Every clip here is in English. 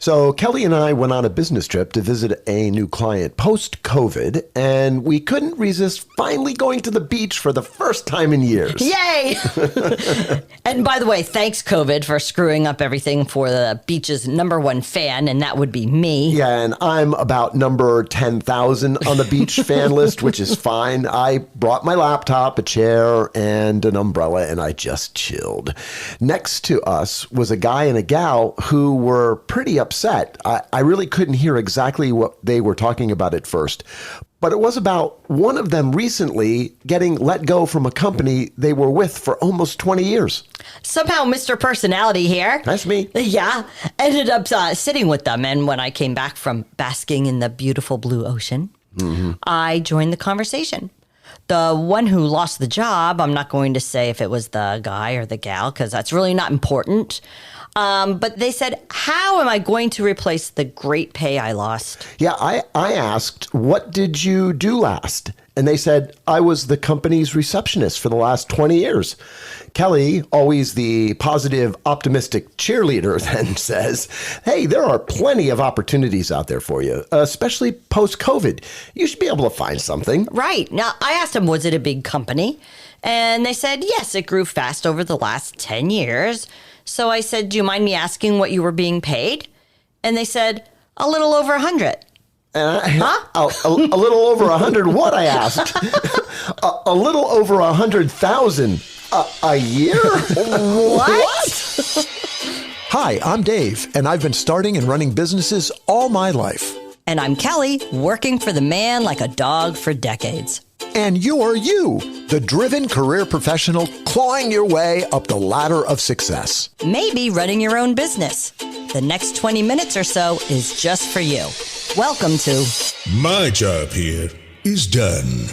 So Kelly and I went on a business trip to visit a new client post-COVID, and we couldn't resist finally going to the beach for the first time in years. Yay! And by the way, thanks, COVID, for screwing up everything for the beach's number one fan, and that would be me. Yeah, and I'm about number 10,000 on the beach fan list, which is fine. I brought my laptop, a chair, and an umbrella, and I just chilled. Next to us was a guy and a gal who were pretty upset. I really couldn't hear exactly what they were talking about at first, but it was about one of them recently getting let go from a company they were with for almost 20 years. Somehow Mr. Personality here. That's me. Yeah, ended up sitting with them. And when I came back from basking in the beautiful blue ocean, I joined the conversation. The one who lost the job, I'm not going to say if it was the guy or the gal, because that's really not important. But they said, how am I going to replace the great pay I lost? Yeah, I asked, what did you do last? And they said, I was the company's receptionist for the last 20 years. Kelly, always the positive, optimistic cheerleader, then says, hey, there are plenty of opportunities out there for you, especially post-COVID. You should be able to find something. Right. Now, I asked them, was it a big company? And they said, yes, it grew fast over the last 10 years. So I said, do you mind me asking what you were being paid? And they said, a little over 100. A little over 100 what, I asked? a little over 100,000 a year? What? Hi, I'm Dave, and I've been starting and running businesses all my life. And I'm Kelly, working for the man like a dog for decades. And you're you, the driven career professional clawing your way up the ladder of success. Maybe running your own business. The next 20 minutes or so is just for you. Welcome to My job here is done.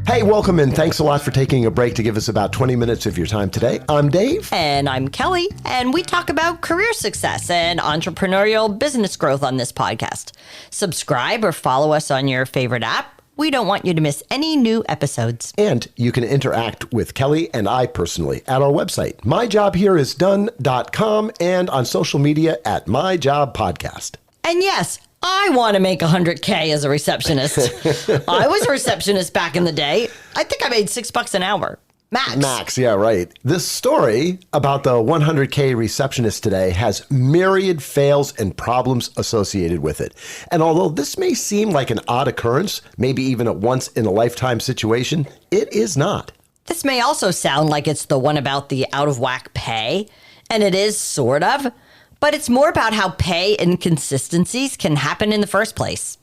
Hey, welcome and thanks a lot for taking a break to give us about 20 minutes of your time today. I'm Dave. And I'm Kelly, and we talk about career success and entrepreneurial business growth on this podcast. Subscribe or follow us on your favorite app. We don't want you to miss any new episodes. And you can interact with Kelly and I personally at our website, myjobhereisdone.com, and on social media at myjobpodcast. And yes, I want to make 100K as a receptionist. I was a receptionist back in the day. I think I made $6 an hour. Max, yeah, right. This story about the 100K receptionist today has myriad fails and problems associated with it. And although this may seem like an odd occurrence, maybe even a once-in-a-lifetime situation, it is not. This may also sound like it's the one about the out-of-whack pay, and it is sort of, but it's more about how pay inconsistencies can happen in the first place.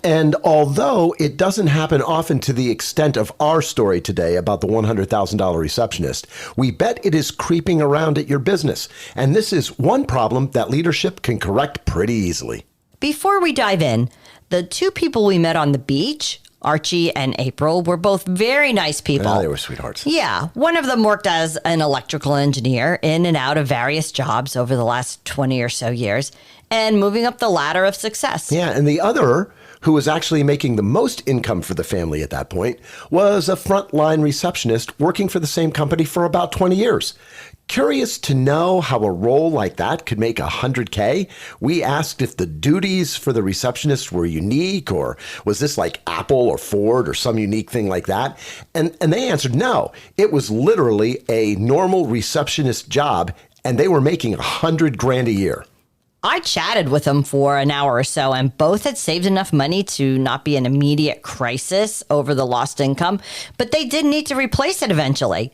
And although it doesn't happen often to the extent of our story today about the $100,000 receptionist, we bet it is creeping around at your business. And this is one problem that leadership can correct pretty easily. Before we dive in, the two people we met on the beach, Archie and April, were both very nice people. Yeah, they were sweethearts. Yeah. One of them worked as an electrical engineer in and out of various jobs over the last 20 or so years and moving up the ladder of success. Yeah, and the other, who was actually making the most income for the family at that point, was a frontline receptionist working for the same company for about 20 years. Curious to know how a role like that could make $100K, we asked if the duties for the receptionist were unique, or was this like Apple or Ford or some unique thing like that? And they answered no. It was literally a normal receptionist job, and they were making $100,000 a year. I chatted with them for an hour or so, and both had saved enough money to not be an immediate crisis over the lost income, but they did need to replace it eventually.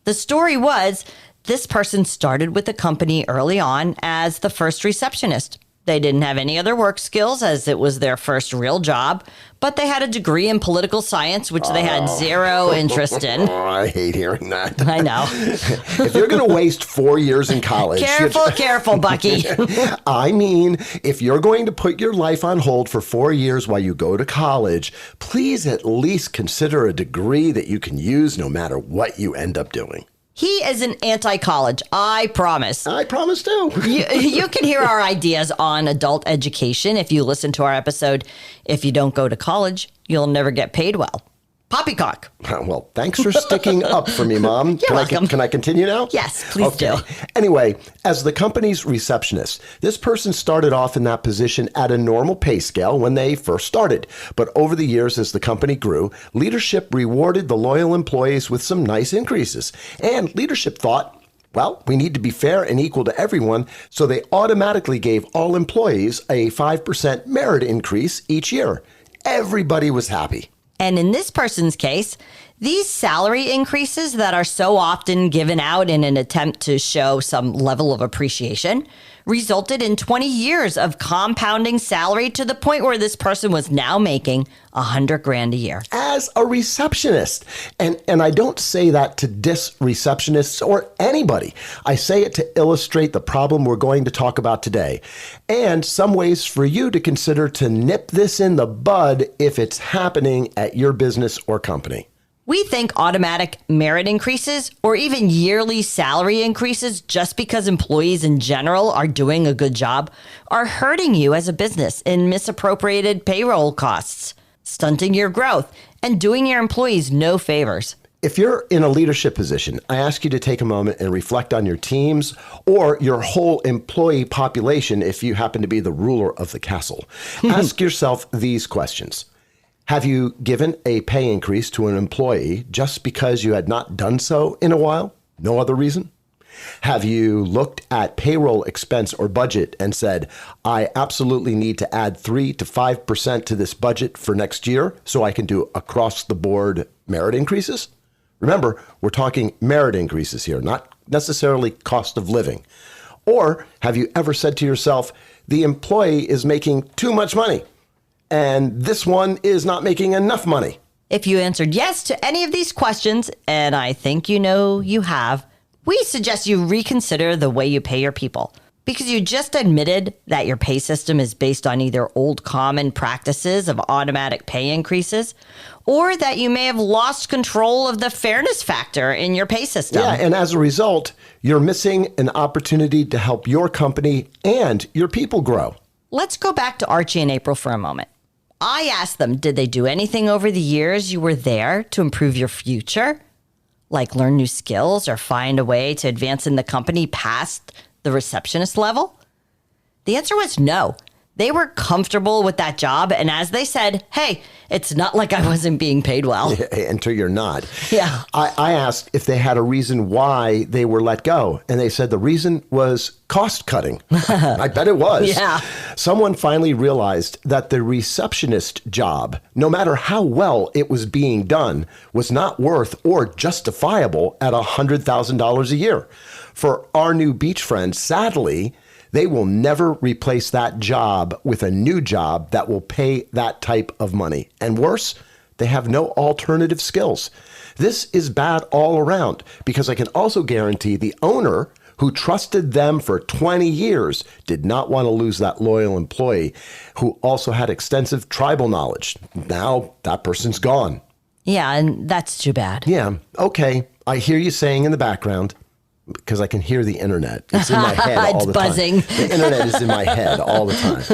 The story was, this person started with the company early on as the first receptionist. They didn't have any other work skills as it was their first real job, but they had a degree in political science, which they had zero interest in. I hate hearing that. I know. If you're going to waste 4 years in college... Careful, Bucky. I mean, if you're going to put your life on hold for 4 years while you go to college, please at least consider a degree that you can use no matter what you end up doing. He is an anti-college, I promise. I promise too. You can hear our ideas on adult education if you listen to our episode, If You Don't Go to College, You'll Never Get Paid Well. Poppycock. Well, thanks for sticking up for me, Mom. You're welcome. Can I continue now? Yes, please do. Anyway, as the company's receptionist, this person started off in that position at a normal pay scale when they first started. But over the years, as the company grew, leadership rewarded the loyal employees with some nice increases. And leadership thought, well, we need to be fair and equal to everyone, so they automatically gave all employees a 5% merit increase each year. Everybody was happy. And in this person's case, these salary increases that are so often given out in an attempt to show some level of appreciation resulted in 20 years of compounding salary to the point where this person was now making $100,000 a year. As a receptionist. And I don't say that to diss receptionists or anybody. I say it to illustrate the problem we're going to talk about today, and some ways for you to consider to nip this in the bud if it's happening at your business or company. We think automatic merit increases or even yearly salary increases just because employees in general are doing a good job are hurting you as a business in misappropriated payroll costs, stunting your growth, and doing your employees no favors. If you're in a leadership position, I ask you to take a moment and reflect on your teams or your whole employee population if you happen to be the ruler of the castle. Ask yourself these questions. Have you given a pay increase to an employee just because you had not done so in a while? No other reason? Have you looked at payroll expense or budget and said, I absolutely need to add 3 to 5% to this budget for next year so I can do across the board merit increases? Remember, we're talking merit increases here, not necessarily cost of living. Or have you ever said to yourself, the employee is making too much money, and this one is not making enough money? If you answered yes to any of these questions, and I think you know you have, we suggest you reconsider the way you pay your people. Because you just admitted that your pay system is based on either old common practices of automatic pay increases, or that you may have lost control of the fairness factor in your pay system. Yeah, and as a result, you're missing an opportunity to help your company and your people grow. Let's go back to Archie and April for a moment. I asked them, did they do anything over the years you were there to improve your future? Like learn new skills or find a way to advance in the company past the receptionist level? The answer was no. They were comfortable with that job. And as they said, hey, it's not like I wasn't being paid well. Until you're not. Yeah. I asked if they had a reason why they were let go. And they said the reason was cost cutting. I bet it was. Yeah. Someone finally realized that the receptionist job, no matter how well it was being done, was not worth or justifiable at $100,000 a year. For our new beach friends, sadly, they will never replace that job with a new job that will pay that type of money. And worse, they have no alternative skills. This is bad all around because I can also guarantee the owner who trusted them for 20 years did not want to lose that loyal employee who also had extensive tribal knowledge. Now that person's gone. Yeah, and that's too bad. Yeah, okay. I hear you saying in the background, because I can hear the internet. It's in my head all the buzzing. time. The internet is in my head all the time.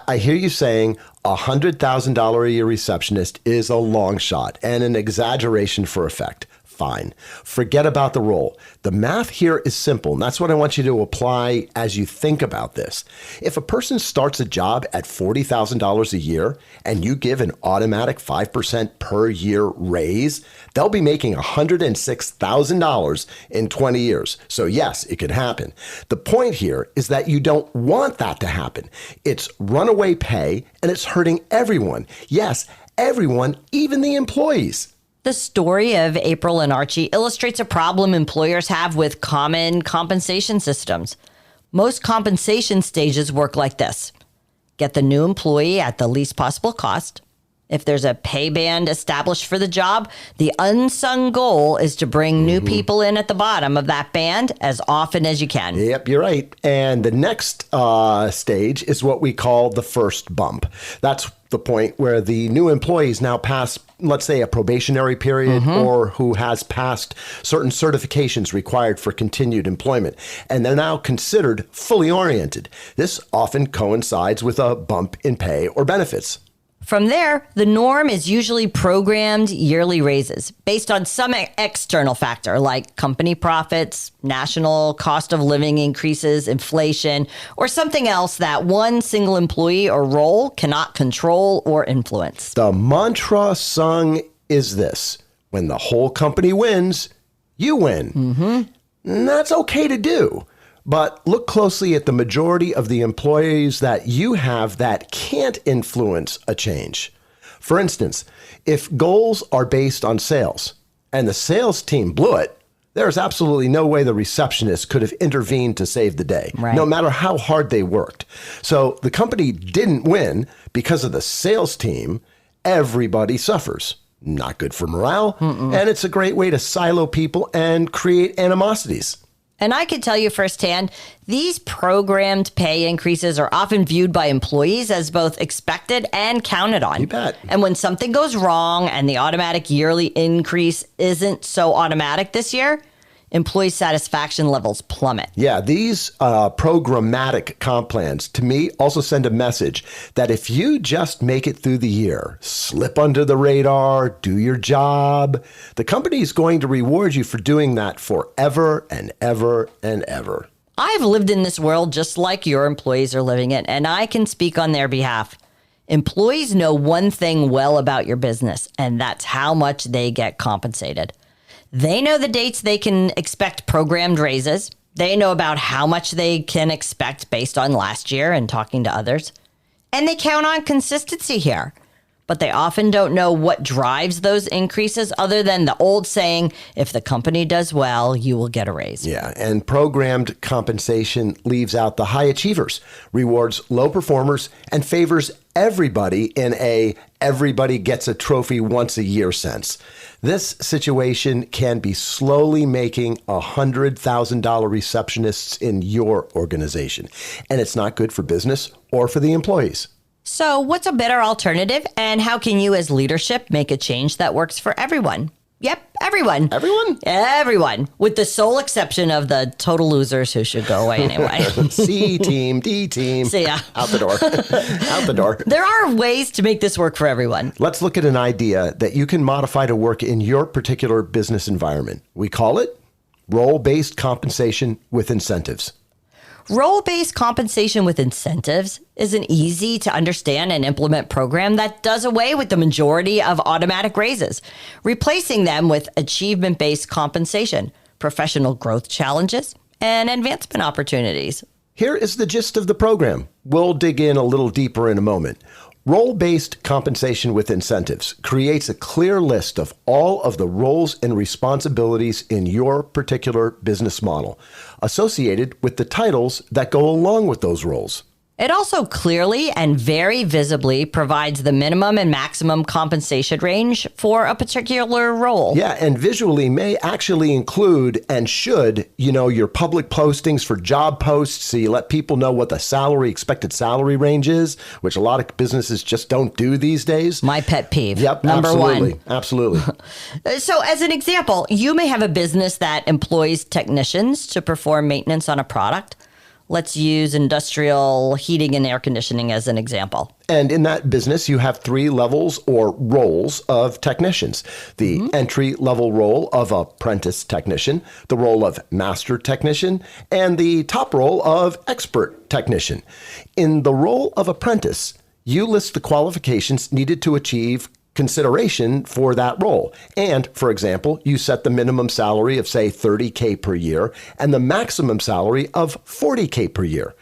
I hear you saying $100,000 a year receptionist is a long shot and an exaggeration for effect. Fine. Forget about the role. The math here is simple, and that's what I want you to apply as you think about this. If a person starts a job at $40,000 a year and you give an automatic 5% per year raise, they'll be making $106,000 in 20 years. So yes, it could happen. The point here is that you don't want that to happen. It's runaway pay, and it's hurting everyone. Yes, everyone, even the employees. The story of April and Archie illustrates a problem employers have with common compensation systems. Most compensation stages work like this. Get the new employee at the least possible cost. If there's a pay band established for the job, the unsung goal is to bring new people in at the bottom of that band as often as you can. Yep, you're right. And the next stage is what we call the first bump. That's the point where the new employees now pass, let's say, a probationary period or who has passed certain certifications required for continued employment. And they're now considered fully oriented. This often coincides with a bump in pay or benefits. From there, the norm is usually programmed yearly raises based on some external factor like company profits, national cost of living increases, inflation, or something else that one single employee or role cannot control or influence. The mantra sung is this: when the whole company wins, you win. And that's okay to do. But look closely at the majority of the employees that you have that can't influence a change. For instance, if goals are based on sales and the sales team blew it, there's absolutely no way the receptionist could have intervened to save the day, Right. no matter how hard they worked. So the company didn't win because of the sales team. Everybody suffers. Not good for morale, and it's a great way to silo people and create animosities. And I can tell you firsthand, these programmed pay increases are often viewed by employees as both expected and counted on. You bet. And when something goes wrong and the automatic yearly increase isn't so automatic this year, employee satisfaction levels plummet. Yeah, these programmatic comp plans, to me, also send a message that if you just make it through the year, slip under the radar, do your job, the company is going to reward you for doing that forever and ever and ever. I've lived in this world just like your employees are living it, and I can speak on their behalf. Employees know one thing well about your business, and that's how much they get compensated. They know the dates they can expect programmed raises. They know about how much they can expect based on last year and talking to others. And they count on consistency here. But they often don't know what drives those increases other than the old saying, if the company does well, you will get a raise. Yeah, and programmed compensation leaves out the high achievers, rewards low performers, and favors everybody in a everybody gets a trophy once a year sense. This situation can be slowly making $100,000 receptionists in your organization, and it's not good for business or for the employees. So, what's a better alternative, and how can you as leadership make a change that works for everyone? Yep, everyone. Everyone? Everyone, with the sole exception of the total losers who should go away anyway. C team, D team. See ya. Out the door. Out the door. There are ways to make this work for everyone. Let's look at an idea that you can modify to work in your particular business environment. We call it role-based compensation with incentives. Role-based compensation with incentives is an easy to understand and implement program that does away with the majority of automatic raises, replacing them with achievement-based compensation, professional growth challenges, and advancement opportunities. Here is the gist of the program. We'll dig in a little deeper in a moment. Role-based compensation with incentives creates a clear list of all of the roles and responsibilities in your particular business model, associated with the titles that go along with those roles. It also clearly and very visibly provides the minimum and maximum compensation range for a particular role. Yeah, and visually may actually include and should, your public postings for job posts, so you let people know what the expected salary range is, which a lot of businesses just don't do these days. My pet peeve. Yep, Number absolutely, one. absolutely. So as an example, you may have a business that employs technicians to perform maintenance on a product. Let's use industrial heating and air conditioning as an example. And in that business, you have 3 levels or roles of technicians. The entry-level role of apprentice technician, the role of master technician, and the top role of expert technician. In the role of apprentice, you list the qualifications needed to achieve consideration for that role. And, for example, you set the minimum salary of, say, $30K per year and the maximum salary of $40K per year.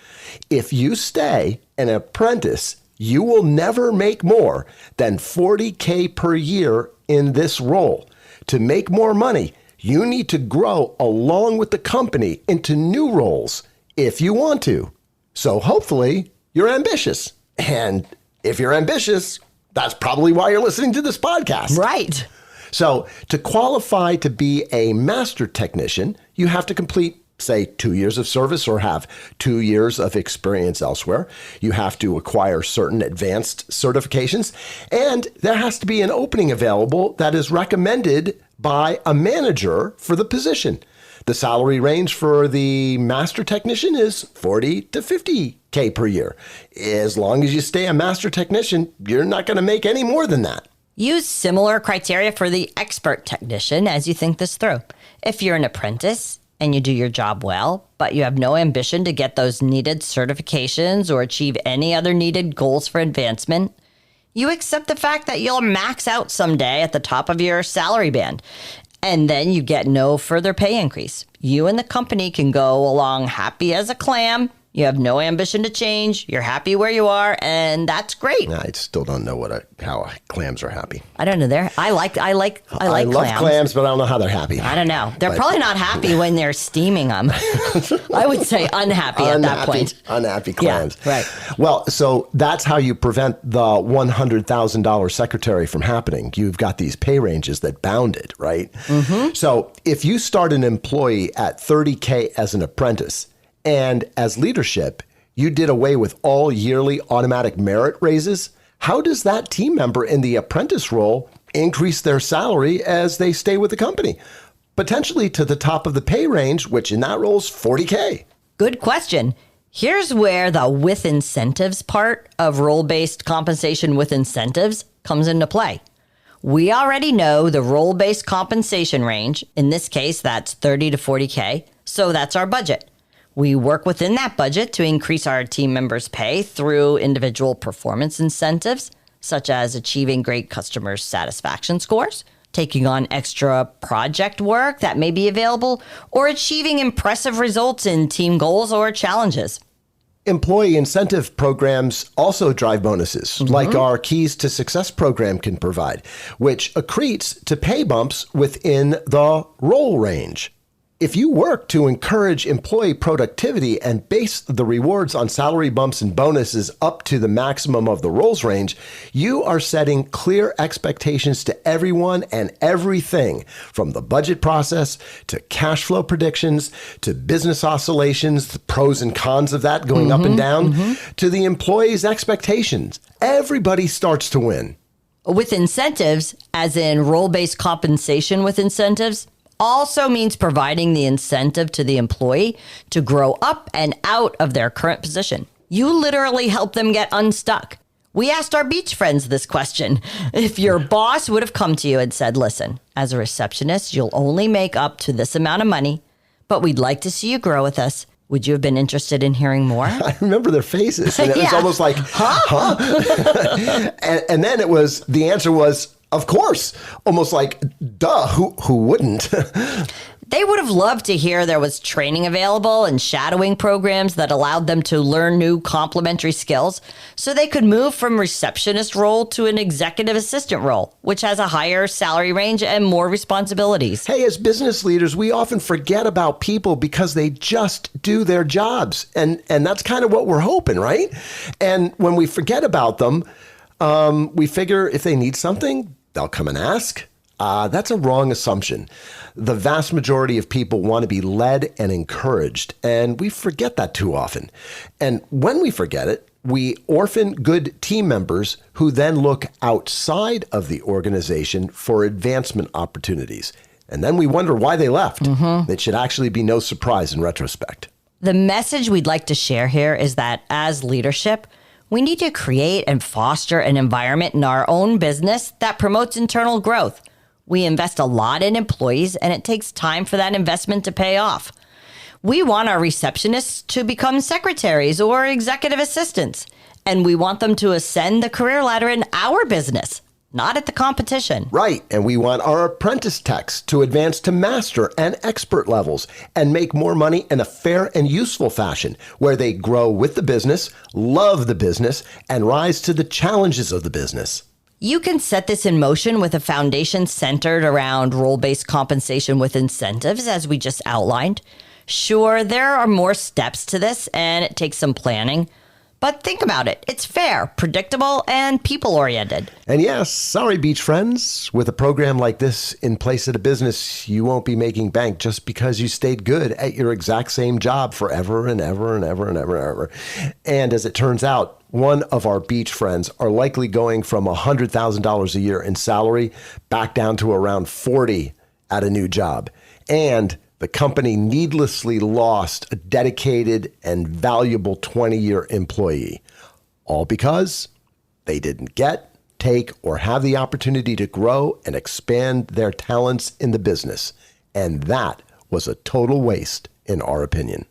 If you stay an apprentice, you will never make more than $40K per year in this role. To make more money, you need to grow along with the company into new roles if you want to. So hopefully you're ambitious. And if you're ambitious, that's probably why you're listening to this podcast. Right. So to qualify to be a master technician, you have to complete, say, 2 years of service or have 2 years of experience elsewhere. You have to acquire certain advanced certifications, and there has to be an opening available that is recommended by a manager for the position. The salary range for the master technician is 40 to 50K per year. As long as you stay a master technician, you're not going to make any more than that. Use similar criteria for the expert technician as you think this through. If you're an apprentice and you do your job well, but you have no ambition to get those needed certifications or achieve any other needed goals for advancement, you accept the fact that you'll max out someday at the top of your salary band, and then you get no further pay increase. You and the company can go along happy as a clam. You have no ambition to change. You're happy where you are, and that's great. I still don't know how clams are happy. I don't know. I like I love clams, but I don't know how they're happy. I don't know. They're probably not happy when they're steaming them. I would say unhappy at that point. Unhappy clams. Yeah, right. Well, so that's how you prevent the $100,000 secretary from happening. You've got these pay ranges that bound it, right? Mm-hmm. So if you start an employee at $30K as an apprentice, and as leadership, you did away with all yearly automatic merit raises, how does that team member in the apprentice role increase their salary as they stay with the company? Potentially to the top of the pay range, which in that role is $40K. Good question. Here's where the with incentives part of role-based compensation with incentives comes into play. We already know the role-based compensation range. In this case, that's 30 to 40K. So that's our budget. We work within that budget to increase our team members' pay through individual performance incentives, such as achieving great customer satisfaction scores, taking on extra project work that may be available, or achieving impressive results in team goals or challenges. Employee incentive programs also drive bonuses, like our Keys to Success program can provide, which accretes to pay bumps within the role range. If you work to encourage employee productivity and base the rewards on salary bumps and bonuses up to the maximum of the roles range, you are setting clear expectations to everyone and everything, from the budget process to cash flow predictions to business oscillations, the pros and cons of that going up and down, to the employee's expectations. Everybody starts to win. With incentives, as in role-based compensation with incentives, also means providing the incentive to the employee to grow up and out of their current position. You literally help them get unstuck. We asked our beach friends this question. If your boss would have come to you and said, listen, as a receptionist, you'll only make up to this amount of money, but we'd like to see you grow with us. Would you have been interested in hearing more? I remember their faces. And it was almost like, huh? and then the answer was, of course, almost like, duh, who wouldn't? They would have loved to hear there was training available and shadowing programs that allowed them to learn new complementary skills so they could move from receptionist role to an executive assistant role, which has a higher salary range and more responsibilities. Hey, as business leaders, we often forget about people because they just do their jobs. And that's kind of what we're hoping, right? And when we forget about them, we figure if they need something, they'll come and ask. That's a wrong assumption. The vast majority of people want to be led and encouraged, and we forget that too often. And when we forget it, we orphan good team members who then look outside of the organization for advancement opportunities. And then we wonder why they left. It should actually be no surprise in retrospect. The message we'd like to share here is that as leadership, we need to create and foster an environment in our own business that promotes internal growth. We invest a lot in employees, and it takes time for that investment to pay off. We want our receptionists to become secretaries or executive assistants, and we want them to ascend the career ladder in our business, not at the competition. Right, and we want our apprentice techs to advance to master and expert levels and make more money in a fair and useful fashion, where they grow with the business, love the business, and rise to the challenges of the business. You can set this in motion with a foundation centered around role-based compensation with incentives, as we just outlined. Sure, there are more steps to this, and it takes some planning. But think about it. It's fair, predictable, and people-oriented. And yes, sorry, beach friends, with a program like this in place at a business, you won't be making bank just because you stayed good at your exact same job forever and ever and ever and ever and ever. And as it turns out, one of our beach friends are likely going from $100,000 a year in salary back down to around $40,000 at a new job. And The company needlessly lost a dedicated and valuable 20-year employee, all because they didn't get, take, or have the opportunity to grow and expand their talents in the business. And that was a total waste, in our opinion.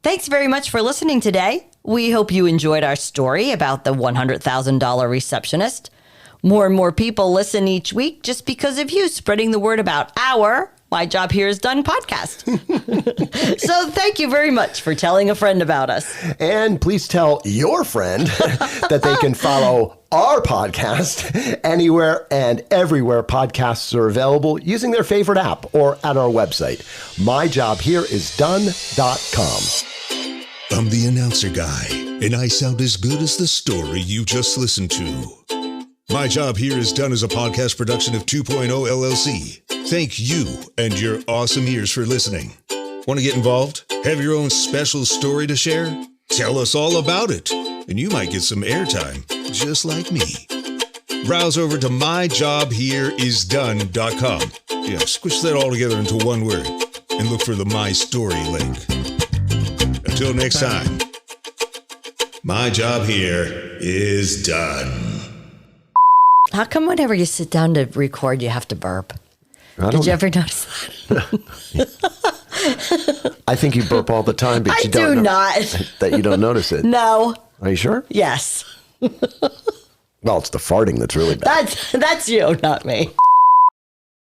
Thanks very much for listening today. We hope you enjoyed our story about the $100,000 receptionist. More and more people listen each week just because of you spreading the word about our My Job Here Is Done podcast. So thank you very much for telling a friend about us. And please tell your friend that they can follow our podcast anywhere and everywhere podcasts are available using their favorite app or at our website, myjobhereisdone.com. I'm the announcer guy, and I sound as good as the story you just listened to. My Job Here Is Done is a podcast production of 2.0 LLC. Thank you and your awesome ears for listening. Want to get involved? Have your own special story to share? Tell us all about it, and you might get some airtime, just like me. Browse over to myjobhereisdone.com. Yeah, squish that all together into one word, and look for the My Story link. Until next time, my job here is done. How come whenever you sit down to record, you have to burp? Did you ever notice that? I think you burp all the time, but I you don't do not. that you don't notice it. No. Are you sure? Yes. Well, it's the farting that's really bad. That's you, not me.